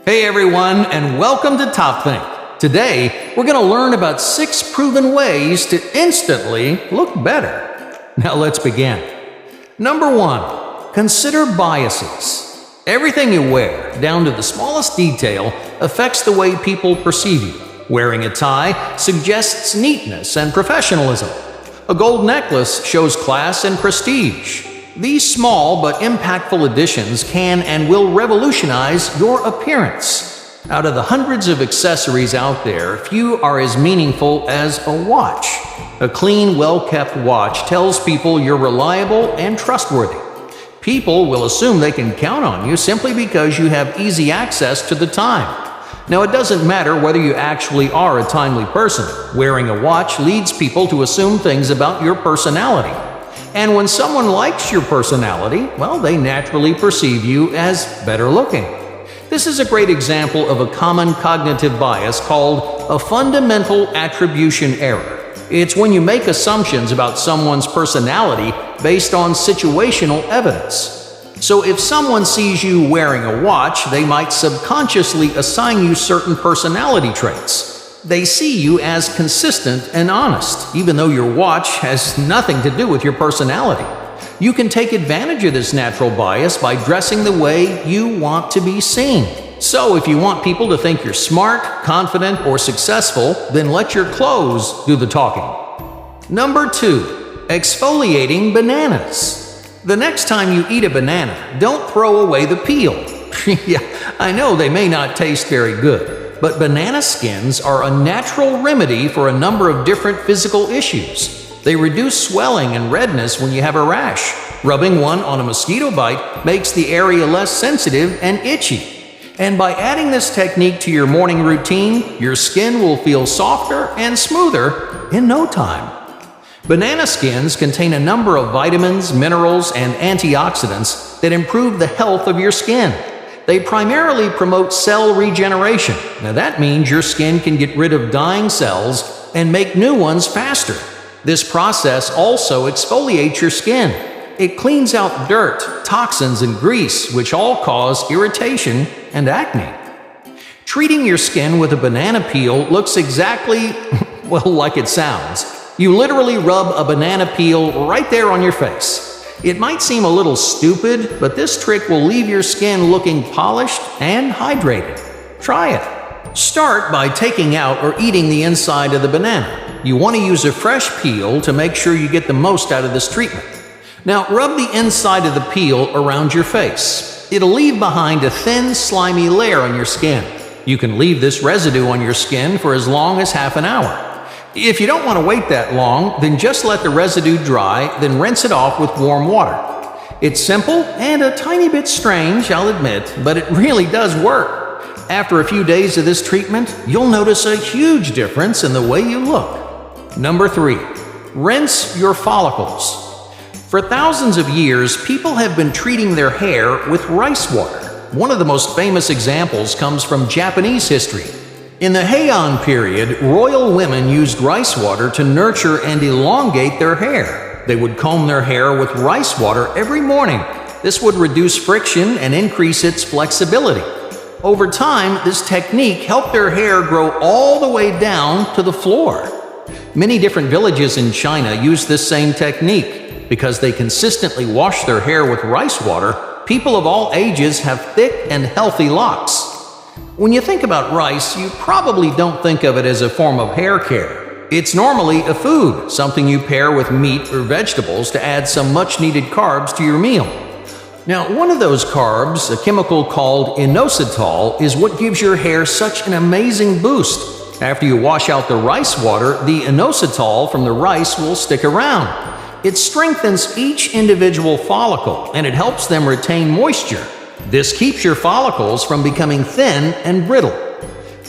Hey everyone, and welcome to TopThink. Today, we're going to learn about 6 proven ways to instantly look better. Now let's begin. Number 1, consider biases. Everything you wear, down to the smallest detail, affects the way people perceive you. Wearing a tie suggests neatness and professionalism. A gold necklace shows class and prestige. These small but impactful additions can and will revolutionize your appearance. Out of the hundreds of accessories out there, few are as meaningful as a watch. A clean, well-kept watch tells people you're reliable and trustworthy. People will assume they can count on you simply because you have easy access to the time. Now, it doesn't matter whether you actually are a timely person. Wearing a watch leads people to assume things about your personality. And when someone likes your personality, well, they naturally perceive you as better looking. This is a great example of a common cognitive bias called a fundamental attribution error. It's when you make assumptions about someone's personality based on situational evidence. So if someone sees you wearing a watch, they might subconsciously assign you certain personality traits. They see you as consistent and honest, even though your watch has nothing to do with your personality. You can take advantage of this natural bias by dressing the way you want to be seen. So if you want people to think you're smart, confident, or successful, then let your clothes do the talking. Number 2, exfoliating bananas. The next time you eat a banana, don't throw away the peel. Yeah, I know they may not taste very good. But banana skins are a natural remedy for a number of different physical issues. They reduce swelling and redness when you have a rash. Rubbing one on a mosquito bite makes the area less sensitive and itchy. And by adding this technique to your morning routine, your skin will feel softer and smoother in no time. Banana skins contain a number of vitamins, minerals, and antioxidants that improve the health of your skin. They primarily promote cell regeneration. Now that means your skin can get rid of dying cells and make new ones faster. This process also exfoliates your skin. It cleans out dirt, toxins, and grease, which all cause irritation and acne. Treating your skin with a banana peel looks exactly, well, like it sounds. You literally rub a banana peel right there on your face. It might seem a little stupid, but this trick will leave your skin looking polished and hydrated. Try it. Start by taking out or eating the inside of the banana. You want to use a fresh peel to make sure you get the most out of this treatment. Now, rub the inside of the peel around your face. It'll leave behind a thin, slimy layer on your skin. You can leave this residue on your skin for as long as half an hour. If you don't want to wait that long, then just let the residue dry, then rinse it off with warm water. It's simple and a tiny bit strange, I'll admit, but it really does work. After a few days of this treatment, you'll notice a huge difference in the way you look. Number 3, rinse your follicles. For thousands of years, people have been treating their hair with rice water. One of the most famous examples comes from Japanese history. In the Heian period, royal women used rice water to nurture and elongate their hair. They would comb their hair with rice water every morning. This would reduce friction and increase its flexibility. Over time, this technique helped their hair grow all the way down to the floor. Many different villages in China use this same technique. Because they consistently wash their hair with rice water, people of all ages have thick and healthy locks. When you think about rice, you probably don't think of it as a form of hair care. It's normally a food, something you pair with meat or vegetables to add some much-needed carbs to your meal. Now, one of those carbs, a chemical called inositol, is what gives your hair such an amazing boost. After you wash out the rice water, the inositol from the rice will stick around. It strengthens each individual follicle, and it helps them retain moisture. This keeps your follicles from becoming thin and brittle.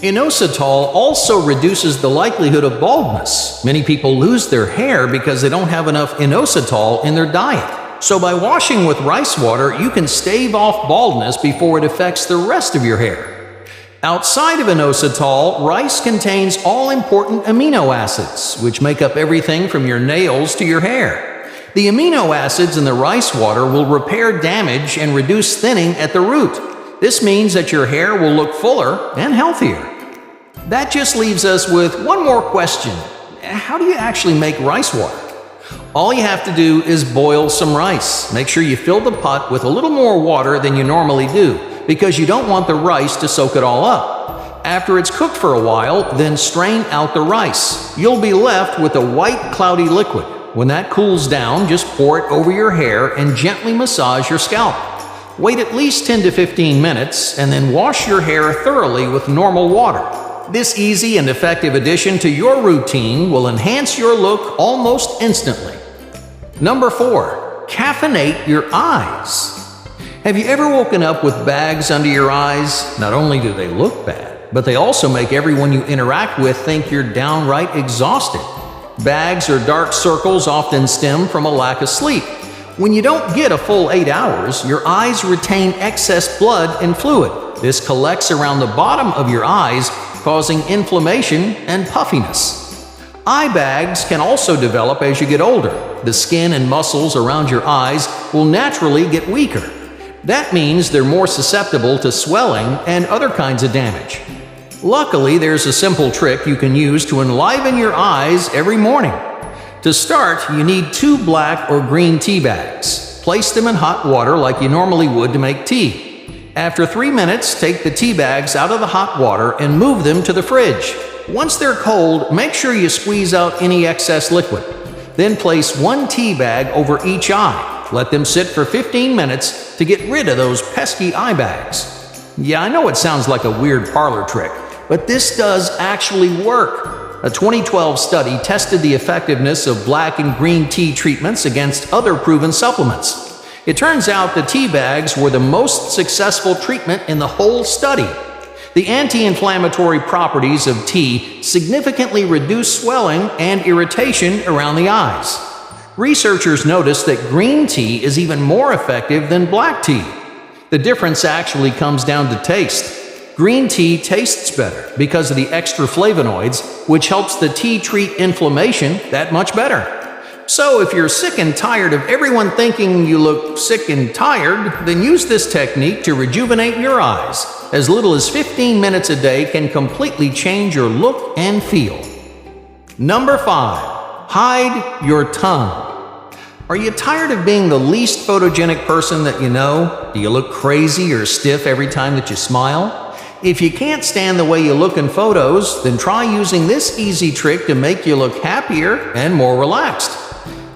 Inositol also reduces the likelihood of baldness. Many people lose their hair because they don't have enough inositol in their diet. So by washing with rice water, you can stave off baldness before it affects the rest of your hair. Outside of inositol, rice contains all important amino acids, which make up everything from your nails to your hair. The amino acids in the rice water will repair damage and reduce thinning at the root. This means that your hair will look fuller and healthier. That just leaves us with one more question. How do you actually make rice water? All you have to do is boil some rice. Make sure you fill the pot with a little more water than you normally do, because you don't want the rice to soak it all up. After it's cooked for a while, then strain out the rice. You'll be left with a white, cloudy liquid. When that cools down, just pour it over your hair and gently massage your scalp. Wait at least 10 to 15 minutes and then wash your hair thoroughly with normal water. This easy and effective addition to your routine will enhance your look almost instantly. Number 4, caffeinate your eyes. Have you ever woken up with bags under your eyes? Not only do they look bad, but they also make everyone you interact with think you're downright exhausted. Bags or dark circles often stem from a lack of sleep. When you don't get a full 8 hours, your eyes retain excess blood and fluid. This collects around the bottom of your eyes, causing inflammation and puffiness. Eye bags can also develop as you get older. The skin and muscles around your eyes will naturally get weaker. That means they're more susceptible to swelling and other kinds of damage. Luckily, there's a simple trick you can use to enliven your eyes every morning. To start, you need 2 black or green tea bags. Place them in hot water like you normally would to make tea. After 3 minutes, take the tea bags out of the hot water and move them to the fridge. Once they're cold, make sure you squeeze out any excess liquid. Then place 1 tea bag over each eye. Let them sit for 15 minutes to get rid of those pesky eye bags. Yeah, I know it sounds like a weird parlor trick, but this does actually work. A 2012 study tested the effectiveness of black and green tea treatments against other proven supplements. It turns out the tea bags were the most successful treatment in the whole study. The anti-inflammatory properties of tea significantly reduce swelling and irritation around the eyes. Researchers noticed that green tea is even more effective than black tea. The difference actually comes down to taste. Green tea tastes better because of the extra flavonoids, which helps the tea treat inflammation that much better. So if you're sick and tired of everyone thinking you look sick and tired, then use this technique to rejuvenate your eyes. As little as 15 minutes a day can completely change your look and feel. Number 5, hide your tongue. Are you tired of being the least photogenic person that you know? Do you look crazy or stiff every time that you smile? If you can't stand the way you look in photos, then try using this easy trick to make you look happier and more relaxed.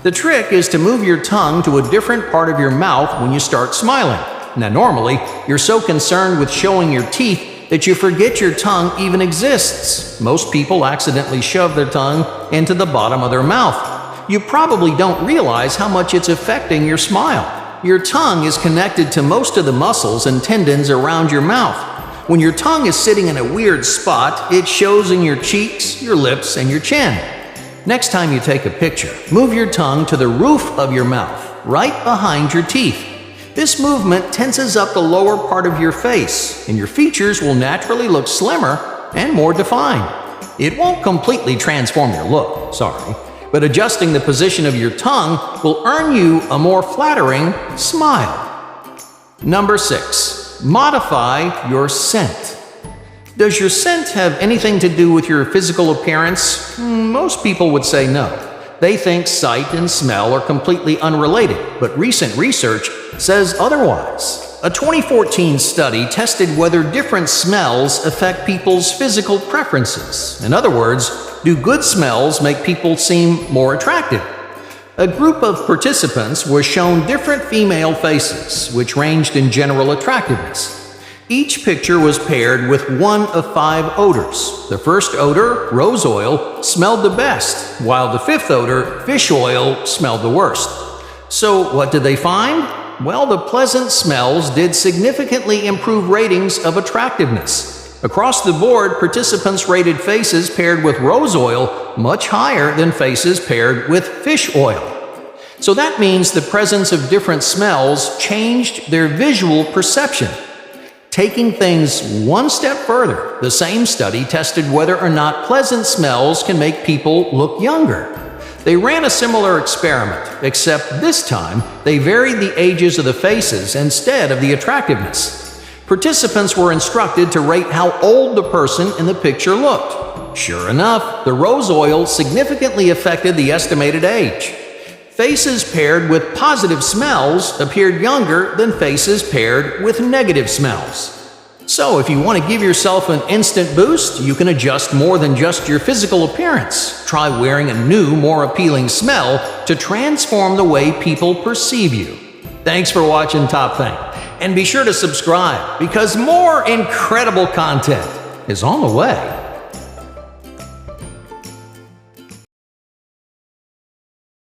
The trick is to move your tongue to a different part of your mouth when you start smiling. Now normally, you're so concerned with showing your teeth that you forget your tongue even exists. Most people accidentally shove their tongue into the bottom of their mouth. You probably don't realize how much it's affecting your smile. Your tongue is connected to most of the muscles and tendons around your mouth. When your tongue is sitting in a weird spot, it shows in your cheeks, your lips, and your chin. Next time you take a picture, move your tongue to the roof of your mouth, right behind your teeth. This movement tenses up the lower part of your face, and your features will naturally look slimmer and more defined. It won't completely transform your look, but adjusting the position of your tongue will earn you a more flattering smile. Number 6, modify your scent. Does your scent have anything to do with your physical appearance? Most people would say no. They think sight and smell are completely unrelated, but recent research says otherwise. A 2014 study tested whether different smells affect people's physical preferences. In other words, do good smells make people seem more attractive? A group of participants was shown different female faces, which ranged in general attractiveness. Each picture was paired with one of 5 odors. The first odor, rose oil, smelled the best, while the 5th odor, fish oil, smelled the worst. So what did they find? Well, the pleasant smells did significantly improve ratings of attractiveness. Across the board, participants rated faces paired with rose oil much higher than faces paired with fish oil. So that means the presence of different smells changed their visual perception. Taking things one step further, the same study tested whether or not pleasant smells can make people look younger. They ran a similar experiment, except this time they varied the ages of the faces instead of the attractiveness. Participants were instructed to rate how old the person in the picture looked. Sure enough, the rose oil significantly affected the estimated age. Faces paired with positive smells appeared younger than faces paired with negative smells. So if you want to give yourself an instant boost, you can adjust more than just your physical appearance. Try wearing a new, more appealing smell to transform the way people perceive you. Thanks for watching TopThink, and be sure to subscribe because more incredible content is on the way.